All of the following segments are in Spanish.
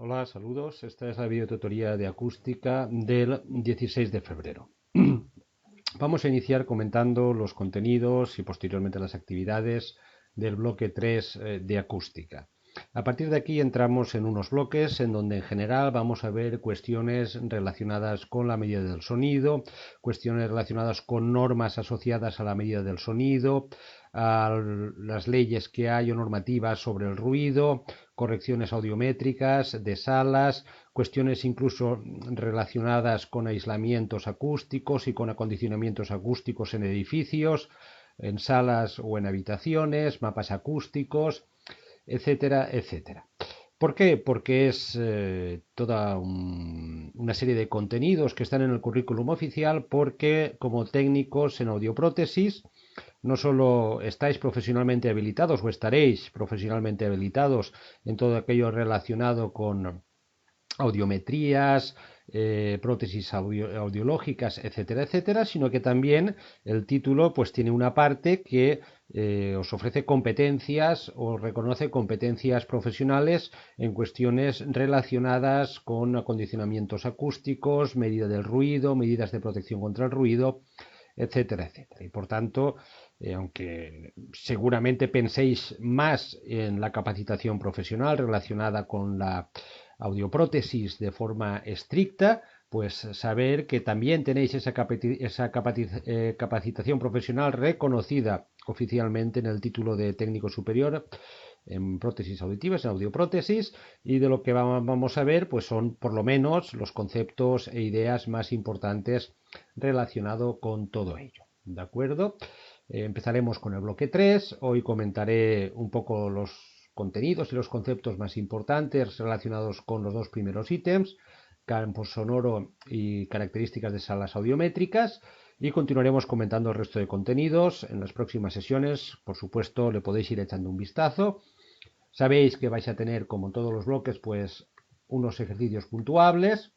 Hola, saludos. Esta es la videotutoría de acústica del 16 de febrero. Vamos a iniciar comentando los contenidos y posteriormente las actividades del bloque 3 de acústica. A partir de aquí entramos en unos bloques en donde en general vamos a ver cuestiones relacionadas con la medida del sonido, cuestiones relacionadas con normas asociadas a la medida del sonido, a las leyes que hay o normativas sobre el ruido, correcciones audiométricas de salas, cuestiones incluso relacionadas con aislamientos acústicos y con acondicionamientos acústicos en edificios, en salas o en habitaciones, mapas acústicos, etcétera, etcétera. ¿Por qué? Porque es toda una serie de contenidos que están en el currículum oficial, porque como técnicos en audioprótesis no solo estáis profesionalmente habilitados o estaréis profesionalmente habilitados en todo aquello relacionado con audiometrías, prótesis audiológicas, etcétera, etcétera, sino que también el título pues tiene una parte que os ofrece competencias o reconoce competencias profesionales en cuestiones relacionadas con acondicionamientos acústicos, medida del ruido, medidas de protección contra el ruido, etcétera, etcétera. Y por tanto, aunque seguramente penséis más en la capacitación profesional relacionada con la audioprótesis de forma estricta, pues saber que también tenéis esa capacitación profesional reconocida oficialmente en el título de técnico superior en prótesis auditivas, en audioprótesis, y de lo que vamos a ver pues son por lo menos los conceptos e ideas más importantes relacionados con todo ello. ¿De acuerdo? Empezaremos con el bloque 3. Hoy comentaré un poco los contenidos y los conceptos más importantes relacionados con los dos primeros ítems, campo sonoro y características de salas audiométricas, y continuaremos comentando el resto de contenidos en las próximas sesiones. Por supuesto, le podéis ir echando un vistazo. Sabéis que vais a tener, como en todos los bloques, pues unos ejercicios puntuables.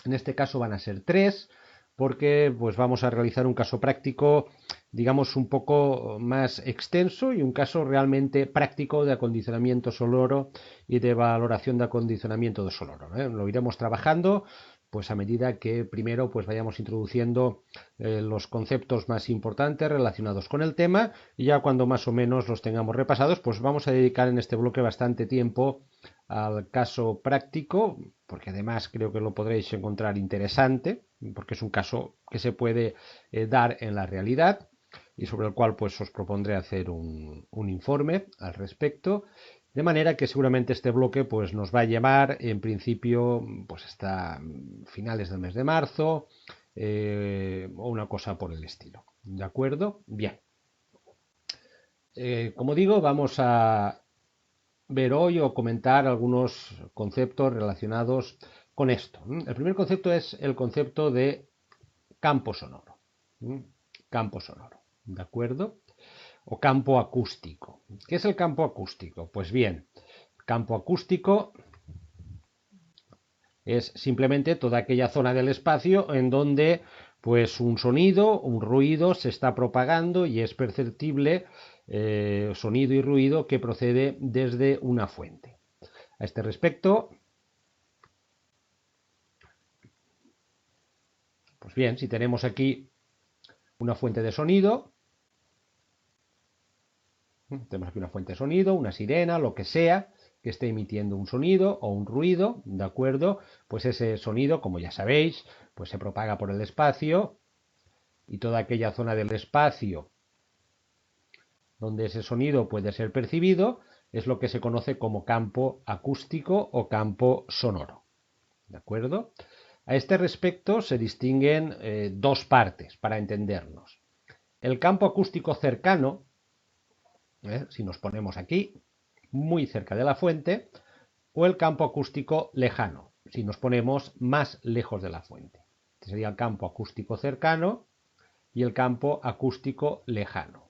En este caso van a ser 3, porque pues vamos a realizar un caso práctico, digamos, un poco más extenso y un caso realmente práctico de acondicionamiento sonoro y de valoración de acondicionamiento de sonoro, ¿eh? Lo iremos trabajando pues a medida que primero pues vayamos introduciendo los conceptos más importantes relacionados con el tema, y ya cuando más o menos los tengamos repasados pues vamos a dedicar en este bloque bastante tiempo al caso práctico, porque además creo que lo podréis encontrar interesante, porque es un caso que se puede dar en la realidad y sobre el cual pues os propondré hacer un informe al respecto, de manera que seguramente este bloque pues nos va a llevar en principio pues hasta finales del mes de marzo, o una cosa por el estilo. ¿De acuerdo? Bien. Como digo, vamos a ver hoy o comentar algunos conceptos relacionados con esto. El primer concepto es el concepto de campo sonoro. Campo sonoro, ¿de acuerdo? O campo acústico. ¿Qué es el campo acústico? Pues bien, campo acústico es simplemente toda aquella zona del espacio en donde pues un sonido, un ruido se está propagando y es perceptible sonido y ruido que procede desde una fuente. A este respecto, pues bien, si tenemos aquí una fuente de sonido, tenemos aquí una fuente de sonido, una sirena, lo que sea, que esté emitiendo un sonido o un ruido, ¿de acuerdo? Pues ese sonido, como ya sabéis, pues se propaga por el espacio, y toda aquella zona del espacio donde ese sonido puede ser percibido es lo que se conoce como campo acústico o campo sonoro, ¿de acuerdo? A este respecto se distinguen dos partes para entendernos. El campo acústico cercano, si nos ponemos aquí, muy cerca de la fuente, o el campo acústico lejano, si nos ponemos más lejos de la fuente. Este sería el campo acústico cercano y el campo acústico lejano.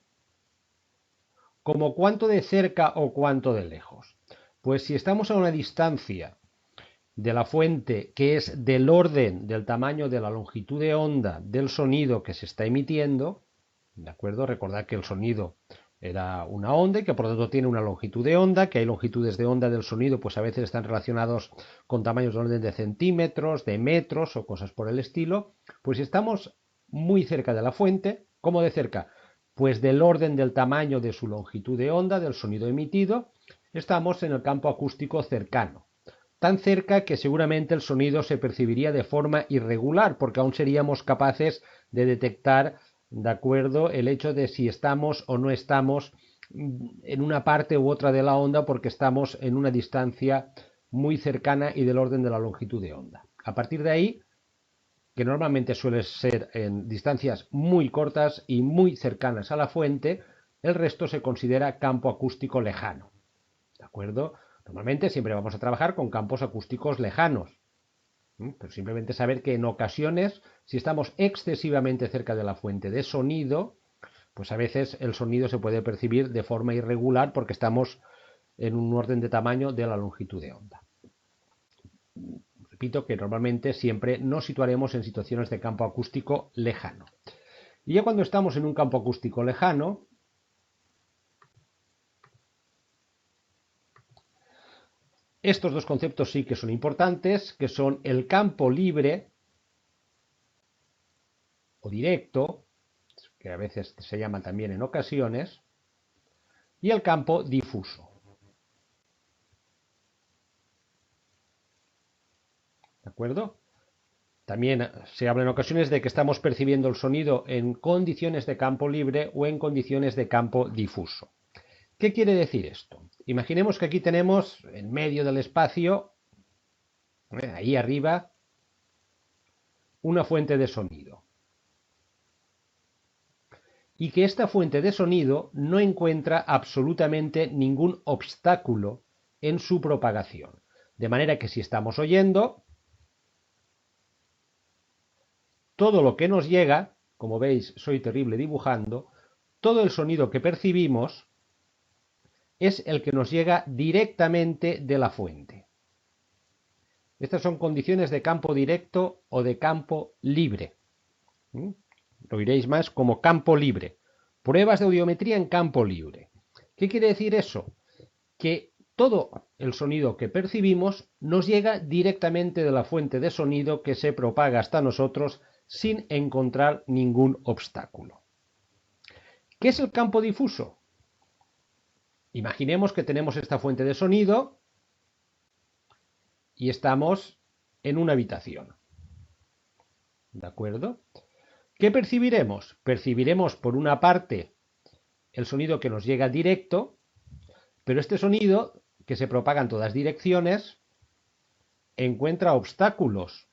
¿Como cuánto de cerca o cuánto de lejos? Pues si estamos a una distancia de la fuente que es del orden del tamaño de la longitud de onda del sonido que se está emitiendo, ¿de acuerdo? Recordad que el sonido Era una onda y que por lo tanto tiene una longitud de onda, que hay longitudes de onda del sonido, pues a veces están relacionados con tamaños de orden de centímetros, de metros o cosas por el estilo. Pues si estamos muy cerca de la fuente, ¿cómo de cerca? Pues del orden del tamaño de su longitud de onda, del sonido emitido, estamos en el campo acústico cercano. Tan cerca que seguramente el sonido se percibiría de forma irregular, porque aún seríamos capaces de detectar, de acuerdo, el hecho de si estamos o no estamos en una parte u otra de la onda, porque estamos en una distancia muy cercana y del orden de la longitud de onda. A partir de ahí, que normalmente suele ser en distancias muy cortas y muy cercanas a la fuente, el resto se considera campo acústico lejano. ¿De acuerdo? Normalmente siempre vamos a trabajar con campos acústicos lejanos, pero simplemente saber que en ocasiones, si estamos excesivamente cerca de la fuente de sonido, pues a veces el sonido se puede percibir de forma irregular porque estamos en un orden de tamaño de la longitud de onda. Repito que normalmente siempre nos situaremos en situaciones de campo acústico lejano. Y ya cuando estamos en un campo acústico lejano, estos dos conceptos sí que son importantes, que son el campo libre o directo, que a veces se llama también en ocasiones, y el campo difuso. ¿De acuerdo? También se habla en ocasiones de que estamos percibiendo el sonido en condiciones de campo libre o en condiciones de campo difuso. ¿Qué quiere decir esto? Imaginemos que aquí tenemos en medio del espacio, ahí arriba, una fuente de sonido. Y que esta fuente de sonido no encuentra absolutamente ningún obstáculo en su propagación. De manera que si estamos oyendo, todo lo que nos llega, como veis, soy terrible dibujando, todo el sonido que percibimos es el que nos llega directamente de la fuente. Estas son condiciones de campo directo o de campo libre. Lo oiréis más como campo libre. Pruebas de audiometría en campo libre. ¿Qué quiere decir eso? Que todo el sonido que percibimos nos llega directamente de la fuente de sonido que se propaga hasta nosotros sin encontrar ningún obstáculo. ¿Qué es el campo difuso? Imaginemos que tenemos esta fuente de sonido y estamos en una habitación. ¿De acuerdo? ¿Qué percibiremos? Percibiremos por una parte el sonido que nos llega directo, pero este sonido, que se propaga en todas direcciones, encuentra obstáculos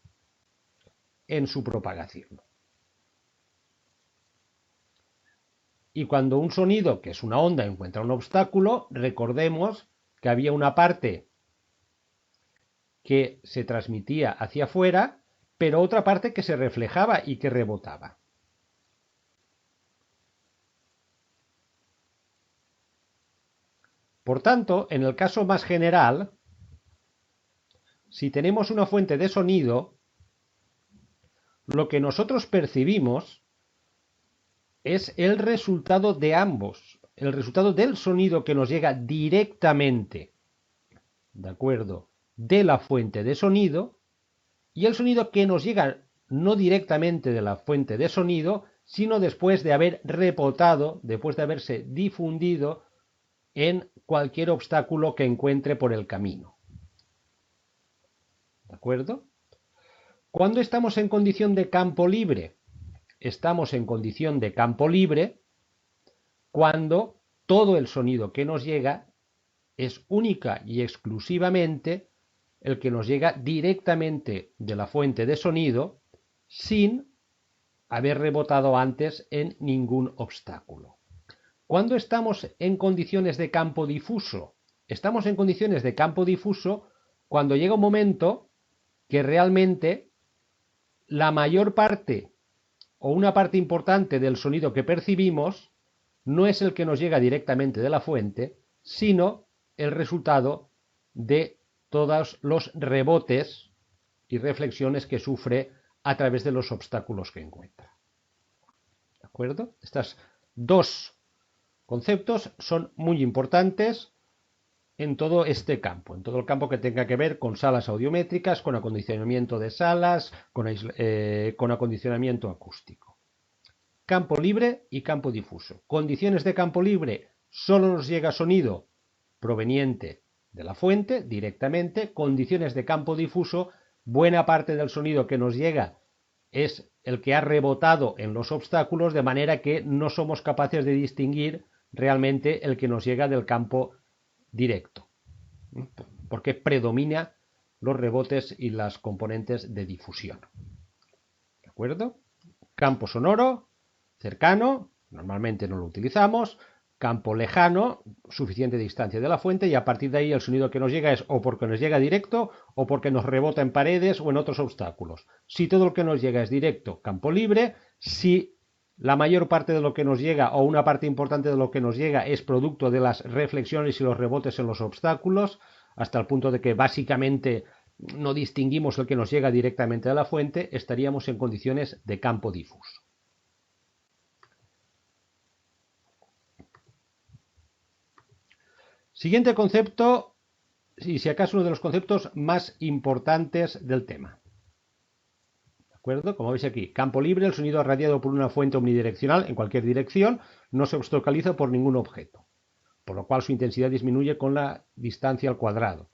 en su propagación. Y cuando un sonido, que es una onda, encuentra un obstáculo, recordemos que había una parte que se transmitía hacia afuera, pero otra parte que se reflejaba y que rebotaba. Por tanto, en el caso más general, si tenemos una fuente de sonido, lo que nosotros percibimos es el resultado de ambos, el resultado del sonido que nos llega directamente, ¿de acuerdo?, de la fuente de sonido, y el sonido que nos llega no directamente de la fuente de sonido, sino después de haber rebotado, después de haberse difundido en cualquier obstáculo que encuentre por el camino. ¿De acuerdo? Cuando estamos en condición de campo libre, estamos en condición de campo libre cuando todo el sonido que nos llega es única y exclusivamente el que nos llega directamente de la fuente de sonido sin haber rebotado antes en ningún obstáculo. Cuando estamos en condiciones de campo difuso, estamos en condiciones de campo difuso cuando llega un momento que realmente la mayor parte o una parte importante del sonido que percibimos no es el que nos llega directamente de la fuente, sino el resultado de todos los rebotes y reflexiones que sufre a través de los obstáculos que encuentra. ¿De acuerdo? Estas dos conceptos son muy importantes en todo este campo, en todo el campo que tenga que ver con salas audiométricas, con acondicionamiento de salas, con acondicionamiento acústico. Campo libre y campo difuso. Condiciones de campo libre: solo nos llega sonido proveniente de la fuente directamente. Condiciones de campo difuso: buena parte del sonido que nos llega es el que ha rebotado en los obstáculos, de manera que no somos capaces de distinguir realmente el que nos llega del campo directo, porque predomina los rebotes y las componentes de difusión. ¿De acuerdo? Campo sonoro cercano, normalmente no lo utilizamos. Campo lejano, suficiente distancia de la fuente, y a partir de ahí el sonido que nos llega es o porque nos llega directo o porque nos rebota en paredes o en otros obstáculos. Si todo lo que nos llega es directo, campo libre. Si la mayor parte de lo que nos llega o una parte importante de lo que nos llega es producto de las reflexiones y los rebotes en los obstáculos, hasta el punto de que básicamente no distinguimos el que nos llega directamente a la fuente, estaríamos en condiciones de campo difuso. Siguiente concepto, y si acaso uno de los conceptos más importantes del tema. ¿De acuerdo? Como veis aquí, campo libre: el sonido irradiado por una fuente omnidireccional en cualquier dirección no se obstaculiza por ningún objeto, por lo cual su intensidad disminuye con la distancia al cuadrado.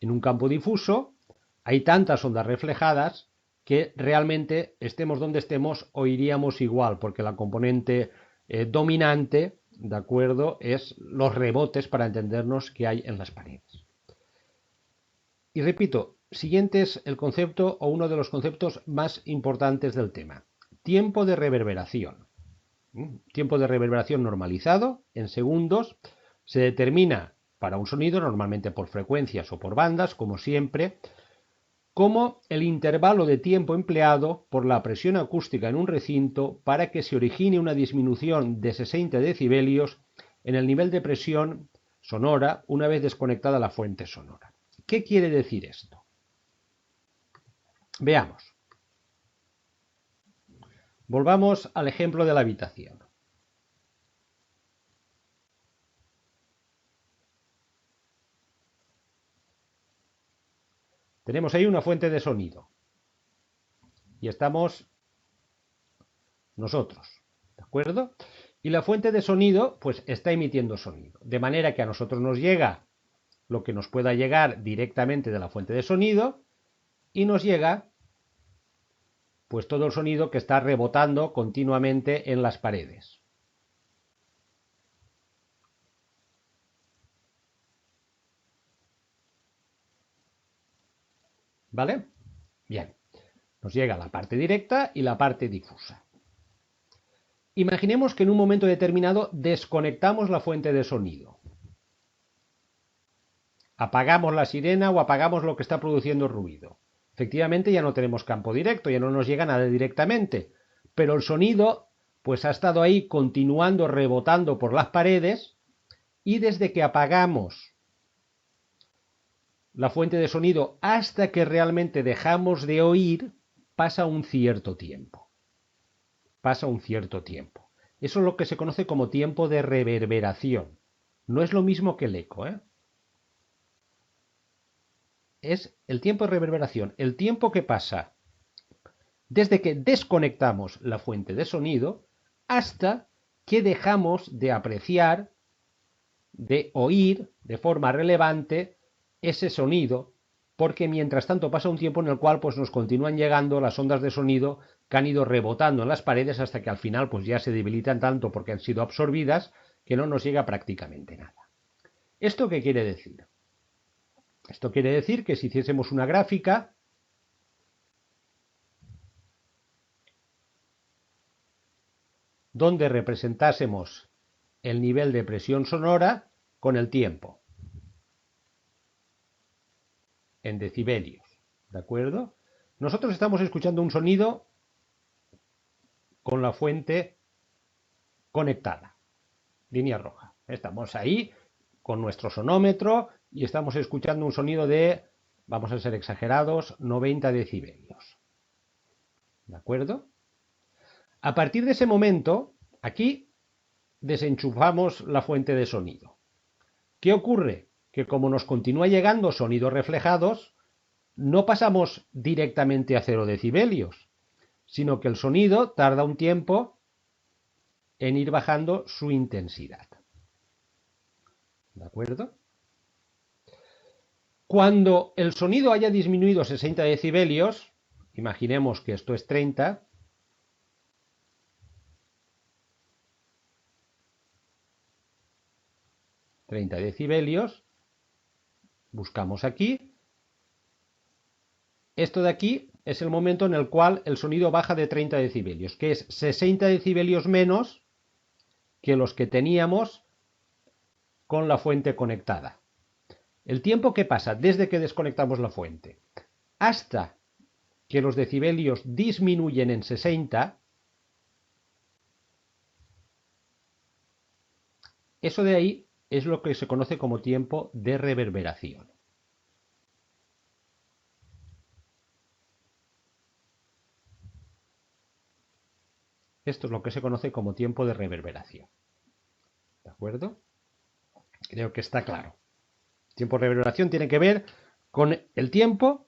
En un campo difuso hay tantas ondas reflejadas que realmente, estemos donde estemos, oiríamos igual, porque la componente dominante, ¿de acuerdo?, es los rebotes, para entendernos, que hay en las paredes. Y repito, siguiente es el concepto, o uno de los conceptos más importantes del tema: tiempo de reverberación. Tiempo de reverberación normalizado en segundos. Se determina para un sonido, normalmente por frecuencias o por bandas, como siempre, como el intervalo de tiempo empleado por la presión acústica en un recinto para que se origine una disminución de 60 decibelios en el nivel de presión sonora una vez desconectada la fuente sonora. ¿Qué quiere decir esto? Veamos. Volvamos al ejemplo de la habitación. Tenemos ahí una fuente de sonido y estamos nosotros, ¿de acuerdo? Y la fuente de sonido pues está emitiendo sonido, de manera que a nosotros nos llega lo que nos pueda llegar directamente de la fuente de sonido, y nos llega pues todo el sonido que está rebotando continuamente en las paredes. ¿Vale? Bien. Nos llega la parte directa y la parte difusa. Imaginemos que en un momento determinado desconectamos la fuente de sonido. Apagamos la sirena o apagamos lo que está produciendo ruido. Efectivamente ya no tenemos campo directo, ya no nos llega nada directamente, pero el sonido pues ha estado ahí continuando rebotando por las paredes, y desde que apagamos la fuente de sonido hasta que realmente dejamos de oír pasa un cierto tiempo. Pasa un cierto tiempo. Eso es lo que se conoce como tiempo de reverberación. No es lo mismo que el eco, ¿eh? Es el tiempo de reverberación, el tiempo que pasa desde que desconectamos la fuente de sonido hasta que dejamos de apreciar, de oír de forma relevante ese sonido, porque mientras tanto pasa un tiempo en el cual pues nos continúan llegando las ondas de sonido que han ido rebotando en las paredes hasta que al final pues ya se debilitan tanto porque han sido absorbidas que no nos llega prácticamente nada. ¿Esto qué quiere decir? Esto quiere decir que si hiciésemos una gráfica donde representásemos el nivel de presión sonora con el tiempo en decibelios, ¿de acuerdo? Nosotros estamos escuchando un sonido con la fuente conectada, línea roja. Estamos ahí con nuestro sonómetro y estamos escuchando un sonido de, vamos a ser exagerados, 90 decibelios. ¿De acuerdo? A partir de ese momento, aquí desenchufamos la fuente de sonido. ¿Qué ocurre? Que como nos continúa llegando sonidos reflejados, no pasamos directamente a 0 decibelios, sino que el sonido tarda un tiempo en ir bajando su intensidad. ¿De acuerdo? Cuando el sonido haya disminuido 60 decibelios, imaginemos que esto es 30, decibelios, buscamos aquí. Esto de aquí es el momento en el cual el sonido baja de 30 decibelios, que es 60 decibelios menos que los que teníamos con la fuente conectada. El tiempo que pasa desde que desconectamos la fuente hasta que los decibelios disminuyen en 60, eso de ahí es lo que se conoce como tiempo de reverberación. Esto es lo que se conoce como tiempo de reverberación. ¿De acuerdo? Creo que está claro. Tiempo de reverberación tiene que ver con el tiempo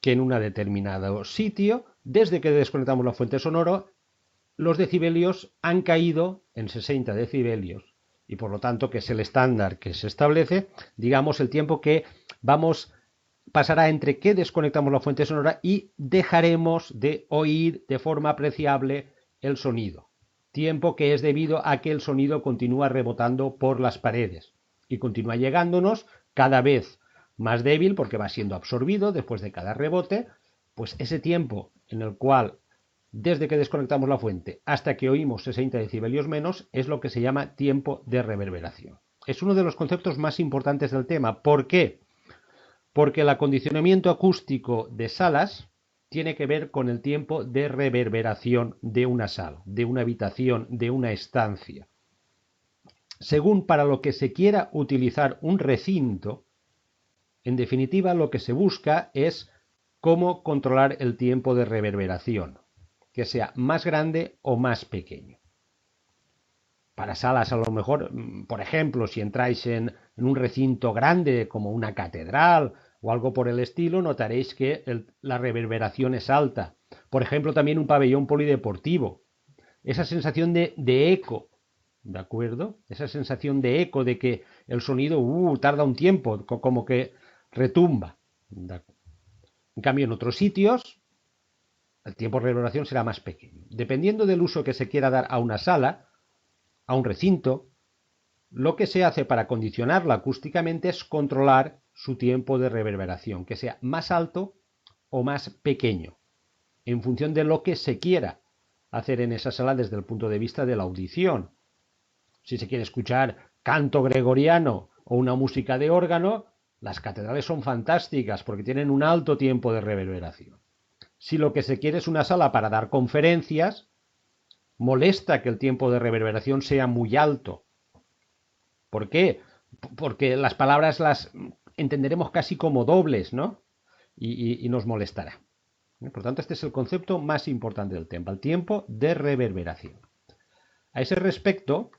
que en un determinado sitio, desde que desconectamos la fuente sonora, los decibelios han caído en 60 decibelios y por lo tanto que es el estándar que se establece, digamos el tiempo que pasará entre que desconectamos la fuente sonora y dejaremos de oír de forma apreciable el sonido. Tiempo que es debido a que el sonido continúa rebotando por las paredes y continúa llegándonos cada vez más débil porque va siendo absorbido después de cada rebote, pues ese tiempo en el cual desde que desconectamos la fuente hasta que oímos 60 decibelios menos es lo que se llama tiempo de reverberación. Es uno de los conceptos más importantes del tema. ¿Por qué? Porque el acondicionamiento acústico de salas tiene que ver con el tiempo de reverberación de una sala, de una habitación, de una estancia. Según para lo que se quiera utilizar un recinto, en definitiva lo que se busca es cómo controlar el tiempo de reverberación, que sea más grande o más pequeño. Para salas a lo mejor, por ejemplo, si entráis en un recinto grande como una catedral o algo por el estilo, notaréis que la reverberación es alta. Por ejemplo, también un pabellón polideportivo. Esa sensación de eco, ¿de acuerdo? Esa sensación de eco, de que el sonido tarda un tiempo, como que retumba. En cambio, en otros sitios, el tiempo de reverberación será más pequeño. Dependiendo del uso que se quiera dar a una sala, a un recinto, lo que se hace para condicionarla acústicamente es controlar su tiempo de reverberación, que sea más alto o más pequeño, en función de lo que se quiera hacer en esa sala desde el punto de vista de la audición. Si se quiere escuchar canto gregoriano o una música de órgano, las catedrales son fantásticas porque tienen un alto tiempo de reverberación. Si lo que se quiere es una sala para dar conferencias, molesta que el tiempo de reverberación sea muy alto. ¿Por qué? Porque las palabras las entenderemos casi como dobles, ¿no? Y nos molestará. Por tanto, este es el concepto más importante del tema, el tiempo de reverberación. A ese respecto,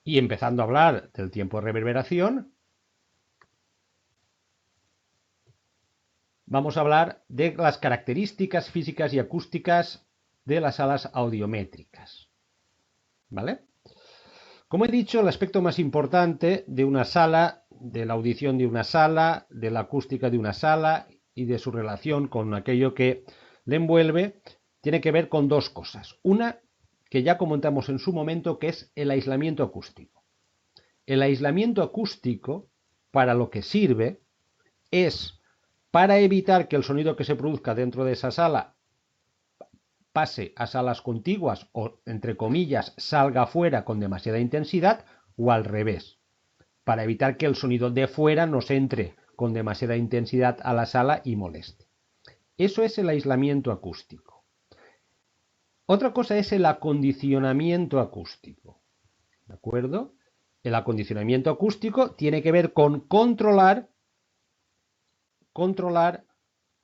y empezando a hablar del tiempo de reverberación, vamos a hablar de las características físicas y acústicas de las salas audiométricas. ¿Vale? Como he dicho, el aspecto más importante de una sala, de la audición de una sala, de la acústica de una sala y de su relación con aquello que le envuelve, tiene que ver con dos cosas. Una, que ya comentamos en su momento, que es el aislamiento acústico. El aislamiento acústico, para lo que sirve, es para evitar que el sonido que se produzca dentro de esa sala pase a salas contiguas o, entre comillas, salga fuera con demasiada intensidad, o al revés, para evitar que el sonido de fuera nos entre con demasiada intensidad a la sala y moleste. Eso es el aislamiento acústico. Otra cosa es el acondicionamiento acústico. ¿De acuerdo? El acondicionamiento acústico tiene que ver con controlar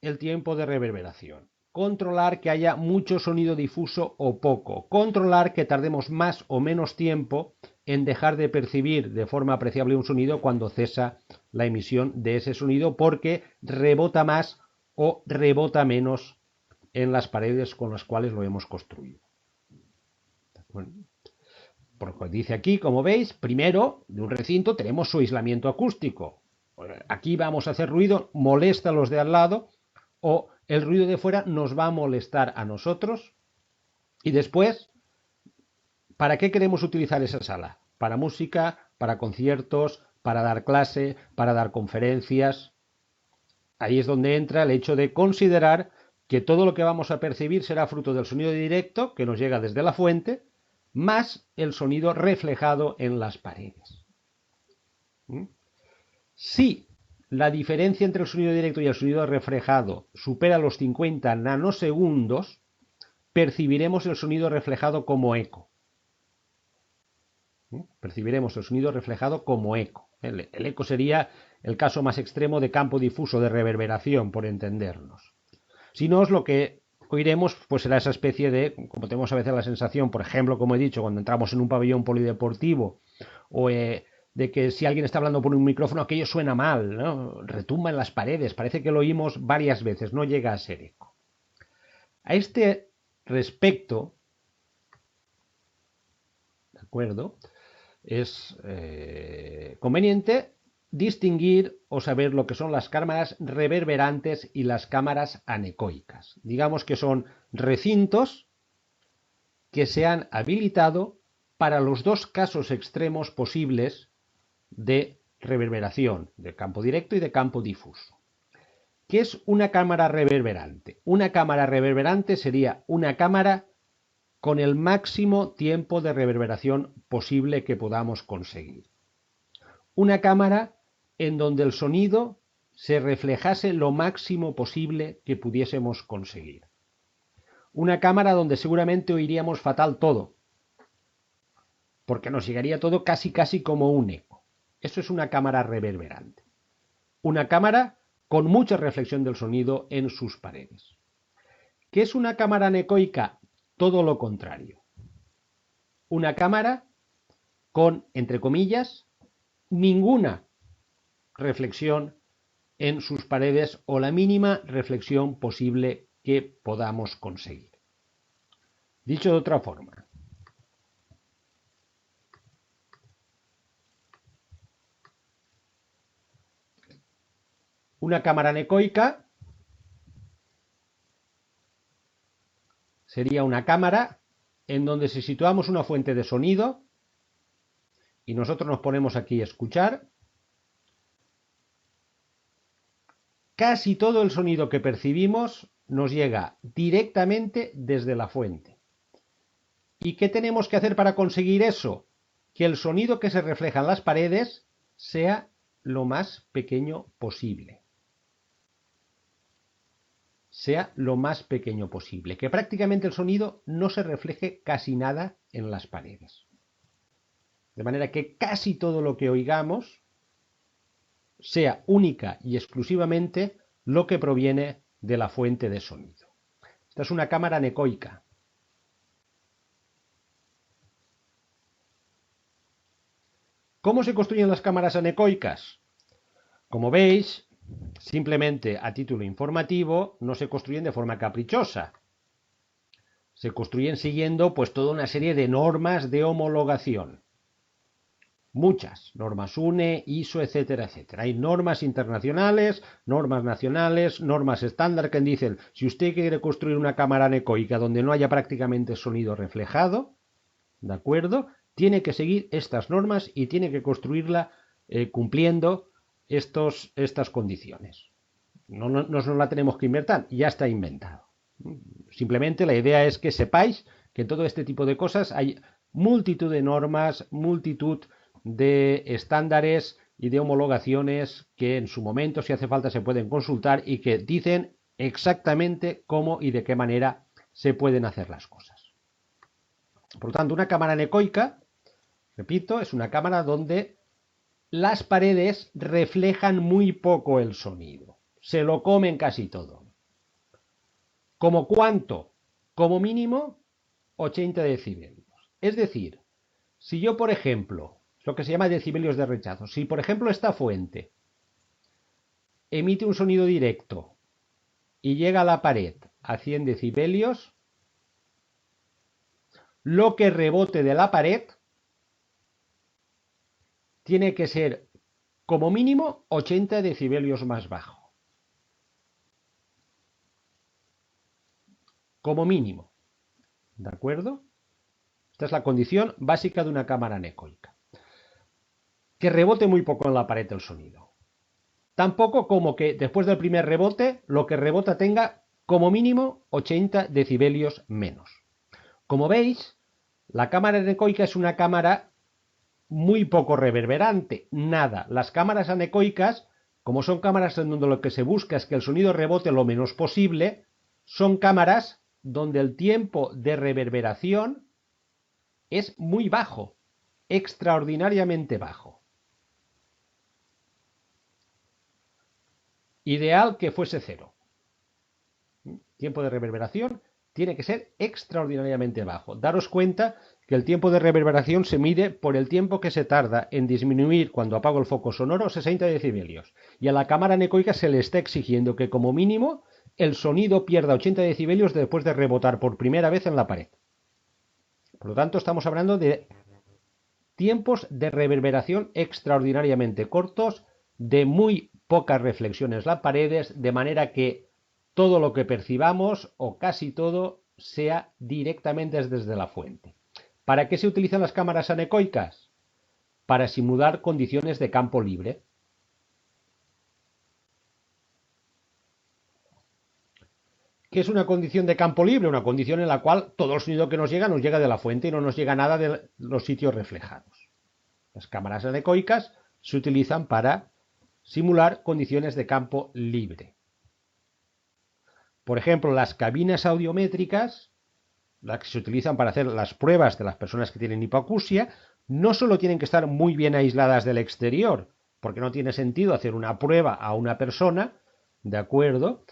el tiempo de reverberación, controlar que haya mucho sonido difuso o poco, controlar que tardemos más o menos tiempo en dejar de percibir de forma apreciable un sonido cuando cesa la emisión de ese sonido porque rebota más o rebota menos en las paredes con las cuales lo hemos construido. Bueno, porque dice aquí, como veis, primero de un recinto tenemos su aislamiento acústico. Aquí vamos a hacer ruido, molesta a los de al lado, o el ruido de fuera nos va a molestar a nosotros. Y después, ¿para qué queremos utilizar esa sala? Para música, para conciertos, para dar clase, para dar conferencias. Ahí es donde entra el hecho de considerar que todo lo que vamos a percibir será fruto del sonido directo que nos llega desde la fuente, más el sonido reflejado en las paredes. Si la diferencia entre el sonido directo y el sonido reflejado supera los 50 nanosegundos, percibiremos el sonido reflejado como eco. Percibiremos el sonido reflejado como eco. El eco sería el caso más extremo de campo difuso, de reverberación, por entendernos. Si no, lo que oiremos pues será esa especie de, como tenemos a veces la sensación, por ejemplo, como he dicho, cuando entramos en un pabellón polideportivo, o de que si alguien está hablando por un micrófono, aquello suena mal, ¿no? Retumba en las paredes, parece que lo oímos varias veces, no llega a ser eco. A este respecto, ¿de acuerdo? Es conveniente distinguir o saber lo que son las cámaras reverberantes y las cámaras anecoicas. Digamos que son recintos que se han habilitado para los dos casos extremos posibles de reverberación, de campo directo y de campo difuso. ¿Qué es una cámara reverberante? Una cámara reverberante sería una cámara con el máximo tiempo de reverberación posible que podamos conseguir. Una cámara en donde el sonido se reflejase lo máximo posible que pudiésemos conseguir. Una cámara donde seguramente oiríamos fatal todo, porque nos llegaría todo casi como un eco. Eso es una cámara reverberante. Una cámara con mucha reflexión del sonido en sus paredes. ¿Qué es una cámara anecoica? Todo lo contrario. Una cámara con, entre comillas, ninguna reflexión en sus paredes o la mínima reflexión posible que podamos conseguir. Dicho de otra forma, una cámara anecoica sería una cámara en donde si situamos una fuente de sonido y nosotros nos ponemos aquí a escuchar, casi todo el sonido que percibimos nos llega directamente desde la fuente. ¿Y qué tenemos que hacer para conseguir eso? Que el sonido que se refleja en las paredes sea lo más pequeño posible. Sea lo más pequeño posible. Que prácticamente el sonido no se refleje casi nada en las paredes. De manera que casi todo lo que oigamos sea única y exclusivamente lo que proviene de la fuente de sonido. Esta es una cámara anecoica. ¿Cómo se construyen las cámaras anecoicas? Como veis, simplemente a título informativo, no se construyen de forma caprichosa. Se construyen siguiendo pues toda una serie de normas de homologación. Muchas, normas UNE, ISO, etcétera, etcétera. Hay normas internacionales, normas nacionales, normas estándar que dicen, si usted quiere construir una cámara anecoica donde no haya prácticamente sonido reflejado, ¿de acuerdo? Tiene que seguir estas normas y tiene que construirla cumpliendo estas condiciones. No nos la tenemos que inventar, ya está inventado. Simplemente la idea es que sepáis que en todo este tipo de cosas hay multitud de normas, multitud de estándares y de homologaciones que en su momento, si hace falta, se pueden consultar y que dicen exactamente cómo y de qué manera se pueden hacer las cosas. Por lo tanto, una cámara anecoica, repito, es una cámara donde las paredes reflejan muy poco el sonido, se lo comen casi todo. ¿Como cuánto? Como mínimo 80 decibelios. Es decir, si yo, por ejemplo, lo que se llama decibelios de rechazo, si por ejemplo esta fuente emite un sonido directo y llega a la pared a 100 decibelios, lo que rebote de la pared tiene que ser como mínimo 80 decibelios más bajo. Como mínimo. ¿De acuerdo? Esta es la condición básica de una cámara anecoica. Que rebote muy poco en la pared el sonido. Tampoco como que después del primer rebote, lo que rebota tenga como mínimo 80 decibelios menos. Como veis, la cámara anecoica es una cámara muy poco reverberante, nada. Las cámaras anecoicas, como son cámaras en donde lo que se busca es que el sonido rebote lo menos posible, son cámaras donde el tiempo de reverberación es muy bajo, extraordinariamente bajo. Ideal que fuese cero. Tiempo de reverberación tiene que ser extraordinariamente bajo. Daros cuenta que el tiempo de reverberación se mide por el tiempo que se tarda en disminuir cuando apago el foco sonoro 60 decibelios. Y a la cámara anecoica se le está exigiendo que como mínimo el sonido pierda 80 decibelios después de rebotar por primera vez en la pared. Por lo tanto, estamos hablando de tiempos de reverberación extraordinariamente cortos, de muy pocas reflexiones las paredes, de manera que todo lo que percibamos, o casi todo, sea directamente desde la fuente. ¿Para qué se utilizan las cámaras anecoicas? Para simular condiciones de campo libre. ¿Qué es una condición de campo libre? Una condición en la cual todo el sonido que nos llega de la fuente y no nos llega nada de los sitios reflejados. Las cámaras anecoicas se utilizan para simular condiciones de campo libre. Por ejemplo, las cabinas audiométricas, las que se utilizan para hacer las pruebas de las personas que tienen hipoacusia, no solo tienen que estar muy bien aisladas del exterior, porque no tiene sentido hacer una prueba a una persona, ¿de acuerdo?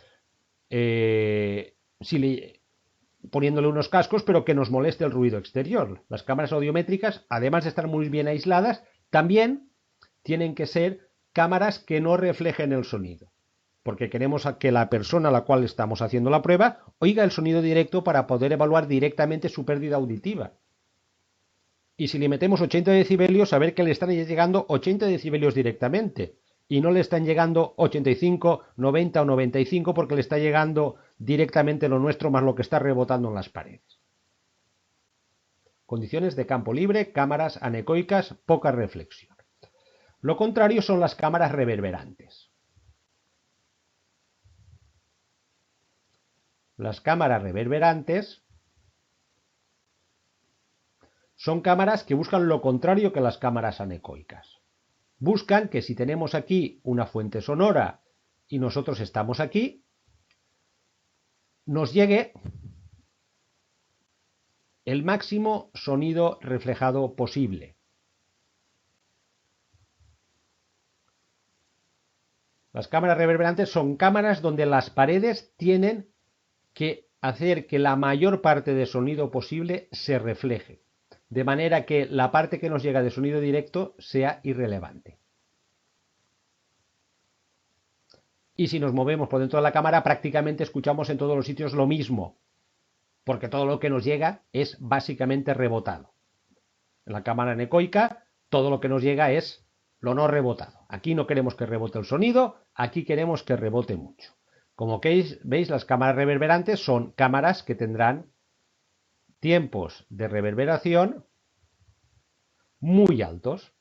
Poniéndole unos cascos, pero que nos moleste el ruido exterior. Las cámaras audiométricas, además de estar muy bien aisladas, también tienen que ser cámaras que no reflejen el sonido, porque queremos que la persona a la cual estamos haciendo la prueba oiga el sonido directo para poder evaluar directamente su pérdida auditiva. Y si le metemos 80 decibelios, saber que le están llegando 80 decibelios directamente y no le están llegando 85, 90 o 95 porque le está llegando directamente lo nuestro más lo que está rebotando en las paredes. Condiciones de campo libre, cámaras anecoicas, poca reflexión. Lo contrario son las cámaras reverberantes. Las cámaras reverberantes son cámaras que buscan lo contrario que las cámaras anecoicas. Buscan que si tenemos aquí una fuente sonora y nosotros estamos aquí, nos llegue el máximo sonido reflejado posible. Las cámaras reverberantes son cámaras donde las paredes tienen que hacer que la mayor parte de sonido posible se refleje, de manera que la parte que nos llega de sonido directo sea irrelevante. Y si nos movemos por dentro de la cámara, prácticamente escuchamos en todos los sitios lo mismo, porque todo lo que nos llega es básicamente rebotado. En la cámara anecoica, todo lo que nos llega es lo no rebotado. Aquí no queremos que rebote el sonido, aquí queremos que rebote mucho. Como veis, las cámaras reverberantes son cámaras que tendrán tiempos de reverberación muy altos,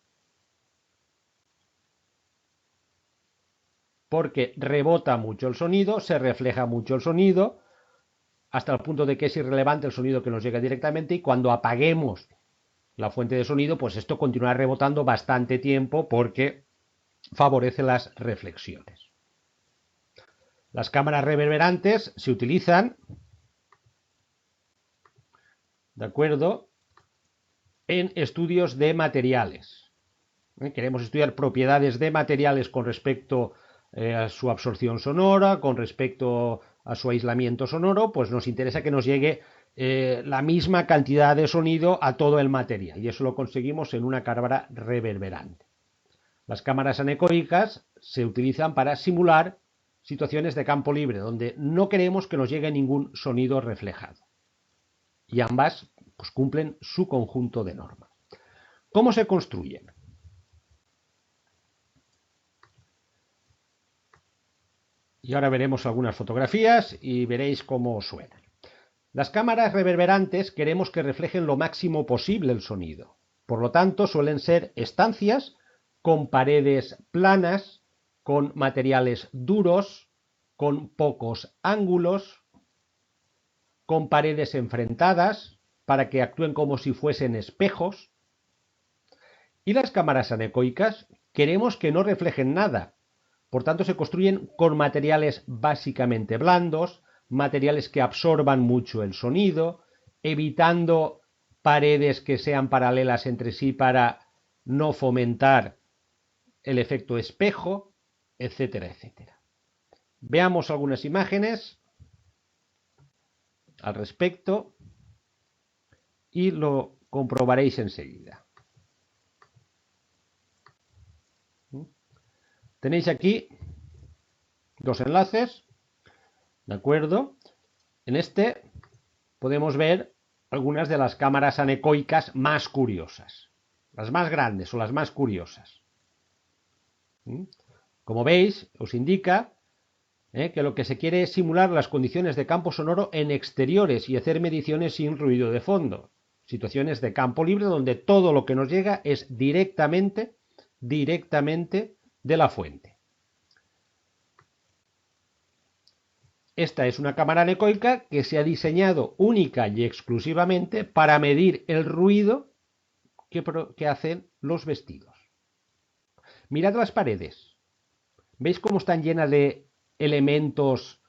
porque rebota mucho el sonido, se refleja mucho el sonido, hasta el punto de que es irrelevante el sonido que nos llega directamente, y cuando apaguemos la fuente de sonido, pues esto continuará rebotando bastante tiempo porque favorece las reflexiones. Las cámaras reverberantes se utilizan, ¿de acuerdo?, en estudios de materiales. Queremos estudiar propiedades de materiales con respecto a su absorción sonora, con respecto a su aislamiento sonoro, pues nos interesa que nos llegue la misma cantidad de sonido a todo el material, y eso lo conseguimos en una cámara reverberante. Las cámaras anecoicas se utilizan para simular situaciones de campo libre, donde no queremos que nos llegue ningún sonido reflejado. Y ambas pues, cumplen su conjunto de normas. ¿Cómo se construyen? Y ahora veremos algunas fotografías y veréis cómo suenan. Las cámaras reverberantes queremos que reflejen lo máximo posible el sonido. Por lo tanto, suelen ser estancias con paredes planas, con materiales duros, con pocos ángulos, con paredes enfrentadas para que actúen como si fuesen espejos. Y las cámaras anecoicas queremos que no reflejen nada. Por tanto, se construyen con materiales básicamente blandos, materiales que absorban mucho el sonido, evitando paredes que sean paralelas entre sí para no fomentar el efecto espejo, etcétera, etcétera. Veamos algunas imágenes al respecto y lo comprobaréis enseguida. Tenéis aquí dos enlaces, ¿de acuerdo? En este podemos ver algunas de las cámaras anecoicas más curiosas, las más grandes o las más curiosas. Como veis, os indica que lo que se quiere es simular las condiciones de campo sonoro en exteriores y hacer mediciones sin ruido de fondo. Situaciones de campo libre donde todo lo que nos llega es directamente de la fuente. Esta es una cámara anecoica que se ha diseñado única y exclusivamente para medir el ruido que hacen los vestidos. Mirad las paredes. ¿Veis cómo están llenas de elementos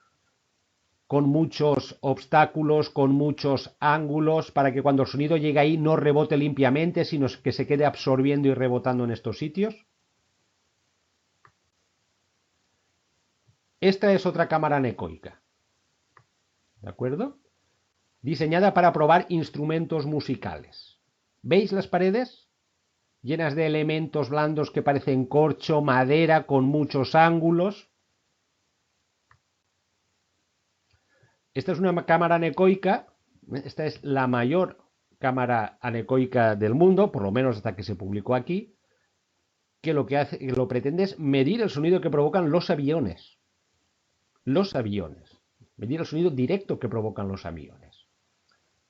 con muchos obstáculos, con muchos ángulos, para que cuando el sonido llegue ahí no rebote limpiamente, sino que se quede absorbiendo y rebotando en estos sitios? Esta es otra cámara anecoica, ¿de acuerdo? Diseñada para probar instrumentos musicales. ¿Veis las paredes? Llenas de elementos blandos que parecen corcho, madera, con muchos ángulos. Esta es una cámara anecoica, esta es la mayor cámara anecoica del mundo, por lo menos hasta que se publicó aquí, que lo que pretende es medir el sonido que provocan los aviones. Medir el sonido directo que provocan los aviones.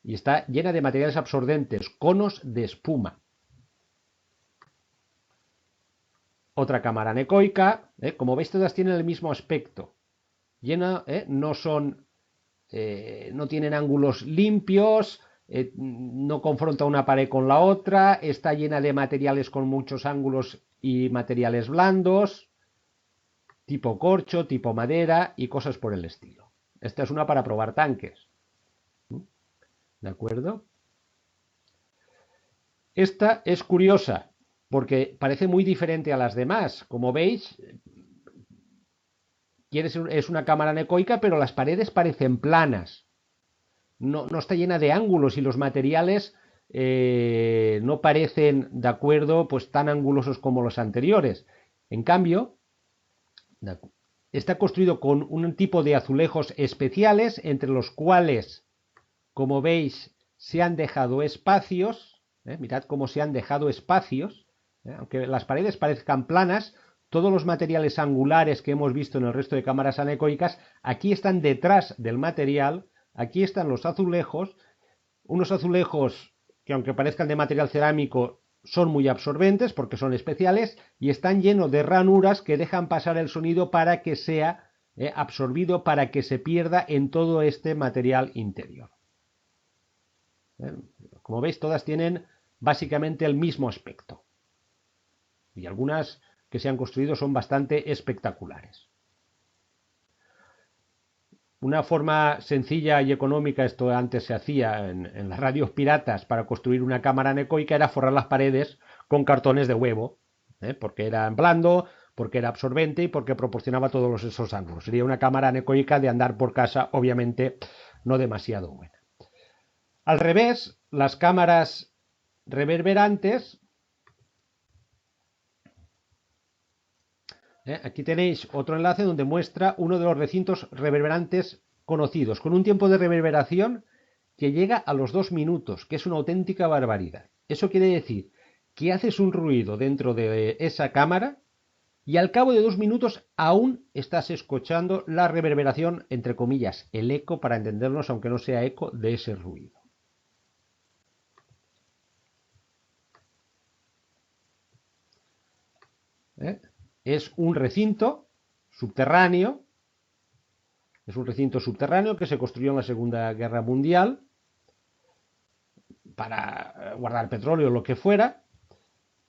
Y está llena de materiales absorbentes, conos de espuma. Otra cámara anecoica, como veis todas tienen el mismo aspecto. No tienen ángulos limpios, no confronta una pared con la otra, está llena de materiales con muchos ángulos y materiales blandos, tipo corcho, tipo madera y cosas por el estilo. Esta es una para probar tanques. ¿De acuerdo? Esta es curiosa porque parece muy diferente a las demás. Como veis, es una cámara anecoica, pero las paredes parecen planas. No está llena de ángulos y los materiales no parecen, de acuerdo, pues tan angulosos como los anteriores. En cambio, está construido con un tipo de azulejos especiales, entre los cuales, como veis, se han dejado espacios. Mirad cómo se han dejado espacios. Aunque las paredes parezcan planas, todos los materiales angulares que hemos visto en el resto de cámaras anecoicas, aquí están detrás del material, aquí están los azulejos, unos azulejos que aunque parezcan de material cerámico, son muy absorbentes porque son especiales y están llenos de ranuras que dejan pasar el sonido para que sea absorbido, para que se pierda en todo este material interior. Como veis, todas tienen básicamente el mismo aspecto. Y algunas que se han construido son bastante espectaculares. Una forma sencilla y económica, esto antes se hacía en las radios piratas, para construir una cámara anecoica era forrar las paredes con cartones de huevo, porque era blando, porque era absorbente y porque proporcionaba todos esos ángulos. Sería una cámara anecoica de andar por casa, obviamente no demasiado buena. Al revés, las cámaras reverberantes, aquí tenéis otro enlace donde muestra uno de los recintos reverberantes conocidos, con un tiempo de reverberación que llega a los 2 minutos, que es una auténtica barbaridad. Eso quiere decir que haces un ruido dentro de esa cámara y al cabo de 2 minutos aún estás escuchando la reverberación, entre comillas, el eco, para entendernos, aunque no sea eco, de ese ruido. Es un recinto subterráneo. Es un recinto subterráneo que se construyó en la Segunda Guerra Mundial para guardar petróleo o lo que fuera,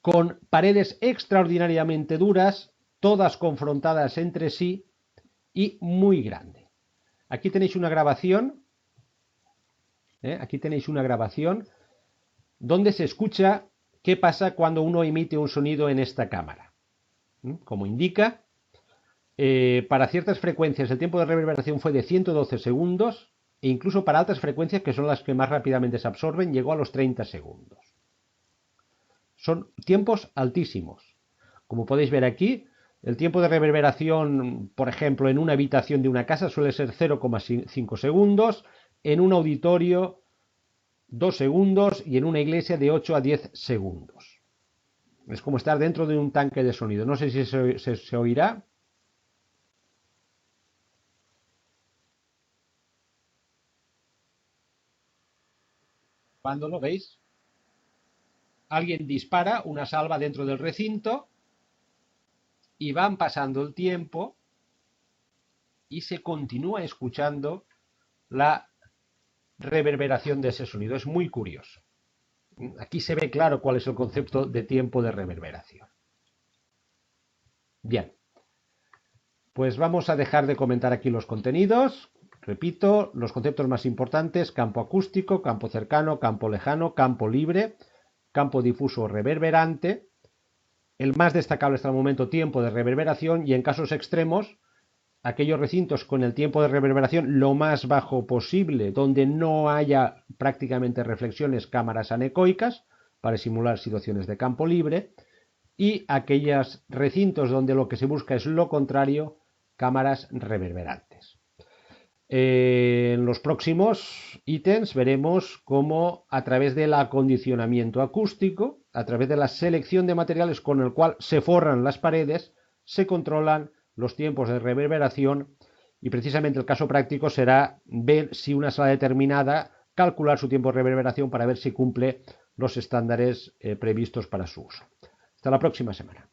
con paredes extraordinariamente duras, todas confrontadas entre sí y muy grande. Aquí tenéis una grabación, donde se escucha qué pasa cuando uno emite un sonido en esta cámara. Como indica, para ciertas frecuencias el tiempo de reverberación fue de 112 segundos e incluso para altas frecuencias, que son las que más rápidamente se absorben, llegó a los 30 segundos. Son tiempos altísimos. Como podéis ver aquí, el tiempo de reverberación, por ejemplo, en una habitación de una casa suele ser 0,5 segundos, en un auditorio 2 segundos y en una iglesia de 8 a 10 segundos. Es como estar dentro de un tanque de sonido. No sé si se oirá. Cuando lo veis, alguien dispara una salva dentro del recinto y van pasando el tiempo y se continúa escuchando la reverberación de ese sonido. Es muy curioso. Aquí se ve claro cuál es el concepto de tiempo de reverberación. Bien, pues vamos a dejar de comentar aquí los contenidos. Repito, los conceptos más importantes: campo acústico, campo cercano, campo lejano, campo libre, campo difuso o reverberante. El más destacable hasta el momento, tiempo de reverberación, y en casos extremos, aquellos recintos con el tiempo de reverberación lo más bajo posible, donde no haya prácticamente reflexiones, cámaras anecoicas, para simular situaciones de campo libre, y aquellos recintos donde lo que se busca es lo contrario, cámaras reverberantes. En los próximos ítems veremos cómo, a través del acondicionamiento acústico, a través de la selección de materiales con el cual se forran las paredes, se controlan los tiempos de reverberación, y precisamente el caso práctico será ver si una sala determinada, calcular su tiempo de reverberación para ver si cumple los estándares previstos para su uso. Hasta la próxima semana.